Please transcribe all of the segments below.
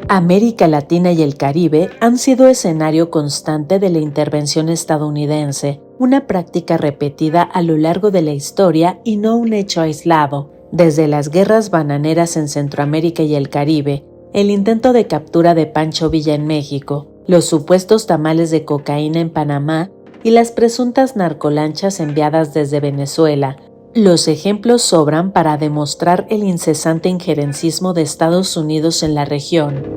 América Latina y el Caribe han sido escenario constante de la intervención estadounidense, una práctica repetida a lo largo de la historia y no un hecho aislado. Desde las guerras bananeras en Centroamérica y el Caribe, el intento de captura de Pancho Villa en México, los supuestos tamales de cocaína en Panamá y las presuntas narcolanchas enviadas desde Venezuela, los ejemplos sobran para demostrar el incesante injerencismo de Estados Unidos en la región.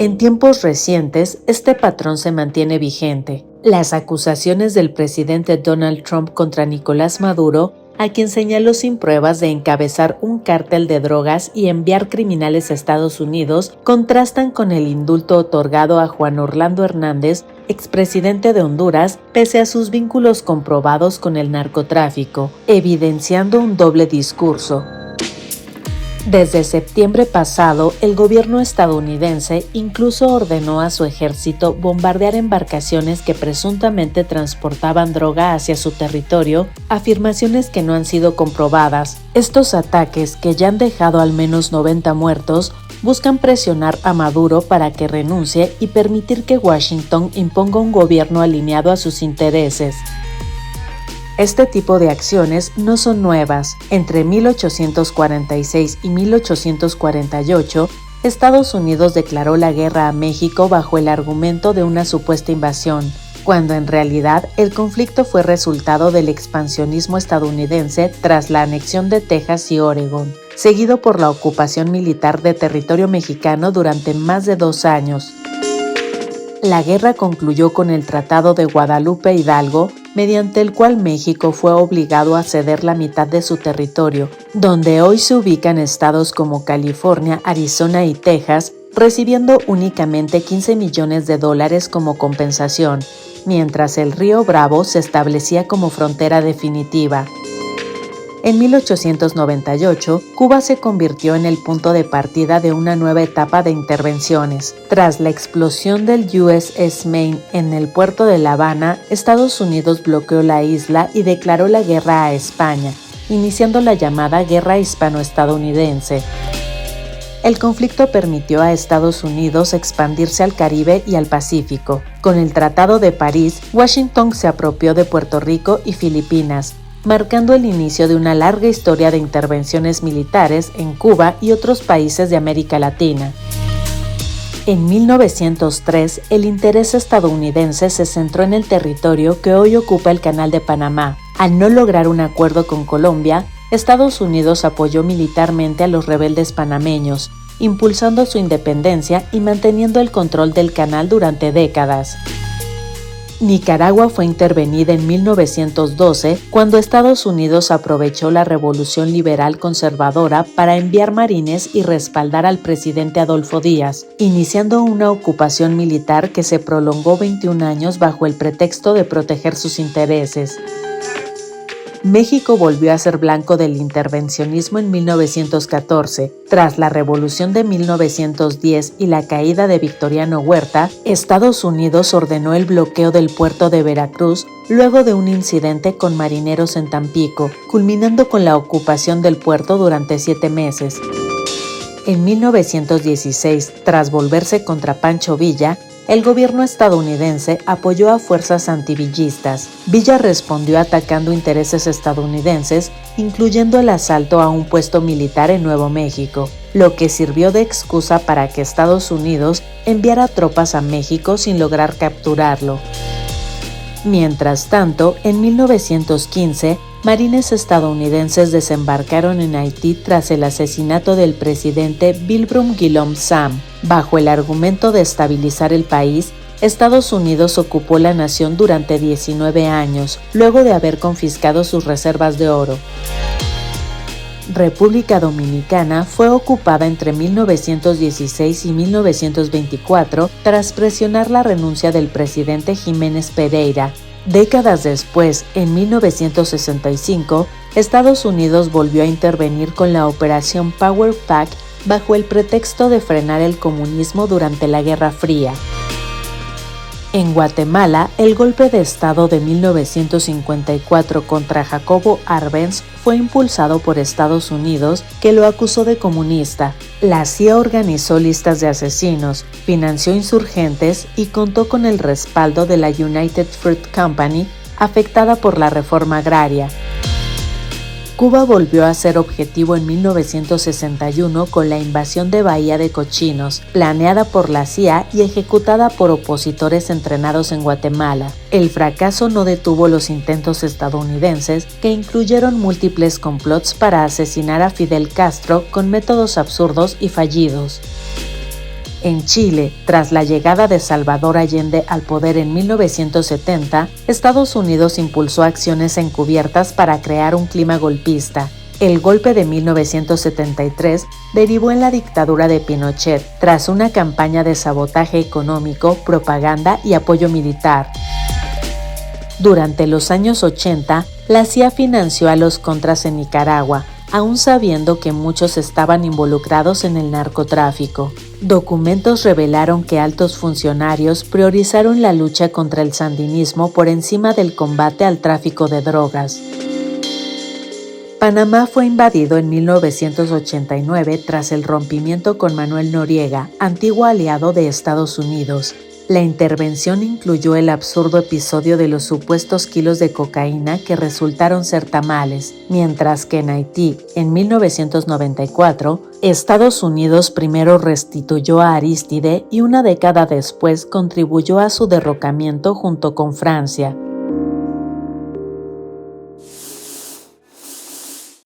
En tiempos recientes, este patrón se mantiene vigente. Las acusaciones del presidente Donald Trump contra Nicolás Maduro, a quien señaló sin pruebas de encabezar un cártel de drogas y enviar criminales a Estados Unidos, contrastan con el indulto otorgado a Juan Orlando Hernández, expresidente de Honduras, pese a sus vínculos comprobados con el narcotráfico, evidenciando un doble discurso. Desde septiembre pasado, el gobierno estadounidense incluso ordenó a su ejército bombardear embarcaciones que presuntamente transportaban droga hacia su territorio, afirmaciones que no han sido comprobadas. Estos ataques, que ya han dejado al menos 90 muertos, buscan presionar a Maduro para que renuncie y permitir que Washington imponga un gobierno alineado a sus intereses. Este tipo de acciones no son nuevas. Entre 1846 y 1848, Estados Unidos declaró la guerra a México bajo el argumento de una supuesta invasión, cuando en realidad el conflicto fue resultado del expansionismo estadounidense tras la anexión de Texas y Oregón, seguido por la ocupación militar de territorio mexicano durante más de 2 años. La guerra concluyó con el Tratado de Guadalupe Hidalgo, mediante el cual México fue obligado a ceder la mitad de su territorio, donde hoy se ubican estados como California, Arizona y Texas, recibiendo únicamente $15 millones como compensación, mientras el río Bravo se establecía como frontera definitiva. En 1898, Cuba se convirtió en el punto de partida de una nueva etapa de intervenciones. Tras la explosión del USS Maine en el puerto de La Habana, Estados Unidos bloqueó la isla y declaró la guerra a España, iniciando la llamada Guerra Hispano-Estadounidense. El conflicto permitió a Estados Unidos expandirse al Caribe y al Pacífico. Con el Tratado de París, Washington se apropió de Puerto Rico y Filipinas, marcando el inicio de una larga historia de intervenciones militares en Cuba y otros países de América Latina. En 1903, el interés estadounidense se centró en el territorio que hoy ocupa el Canal de Panamá. Al no lograr un acuerdo con Colombia, Estados Unidos apoyó militarmente a los rebeldes panameños, impulsando su independencia y manteniendo el control del canal durante décadas. Nicaragua fue intervenida en 1912 cuando Estados Unidos aprovechó la revolución liberal conservadora para enviar marines y respaldar al presidente Adolfo Díaz, iniciando una ocupación militar que se prolongó 21 años bajo el pretexto de proteger sus intereses. México volvió a ser blanco del intervencionismo en 1914. Tras la Revolución de 1910 y la caída de Victoriano Huerta, Estados Unidos ordenó el bloqueo del puerto de Veracruz luego de un incidente con marineros en Tampico, culminando con la ocupación del puerto durante 7 meses. En 1916, tras volverse contra Pancho Villa, el gobierno estadounidense apoyó a fuerzas antivillistas. Villa respondió atacando intereses estadounidenses, incluyendo el asalto a un puesto militar en Nuevo México, lo que sirvió de excusa para que Estados Unidos enviara tropas a México sin lograr capturarlo. Mientras tanto, en 1915, marines estadounidenses desembarcaron en Haití tras el asesinato del presidente Wilbur Guillaume Sam. Bajo el argumento de estabilizar el país, Estados Unidos ocupó la nación durante 19 años, luego de haber confiscado sus reservas de oro. República Dominicana fue ocupada entre 1916 y 1924 tras presionar la renuncia del presidente Jiménez Pereira. Décadas después, en 1965, Estados Unidos volvió a intervenir con la Operación Power Pack bajo el pretexto de frenar el comunismo durante la Guerra Fría. En Guatemala, el golpe de Estado de 1954 contra Jacobo Arbenz fue impulsado por Estados Unidos, que lo acusó de comunista. La CIA organizó listas de asesinos, financió insurgentes y contó con el respaldo de la United Fruit Company, afectada por la reforma agraria. Cuba volvió a ser objetivo en 1961 con la invasión de Bahía de Cochinos, planeada por la CIA y ejecutada por opositores entrenados en Guatemala. El fracaso no detuvo los intentos estadounidenses, que incluyeron múltiples complots para asesinar a Fidel Castro con métodos absurdos y fallidos. En Chile, tras la llegada de Salvador Allende al poder en 1970, Estados Unidos impulsó acciones encubiertas para crear un clima golpista. El golpe de 1973 derivó en la dictadura de Pinochet, tras una campaña de sabotaje económico, propaganda y apoyo militar. Durante los años 80, la CIA financió a los contras en Nicaragua, aún sabiendo que muchos estaban involucrados en el narcotráfico. Documentos revelaron que altos funcionarios priorizaron la lucha contra el sandinismo por encima del combate al tráfico de drogas. Panamá fue invadido en 1989 tras el rompimiento con Manuel Noriega, antiguo aliado de Estados Unidos. La intervención incluyó el absurdo episodio de los supuestos kilos de cocaína que resultaron ser tamales, mientras que en Haití, en 1994, Estados Unidos primero restituyó a Arístide y una década después contribuyó a su derrocamiento junto con Francia.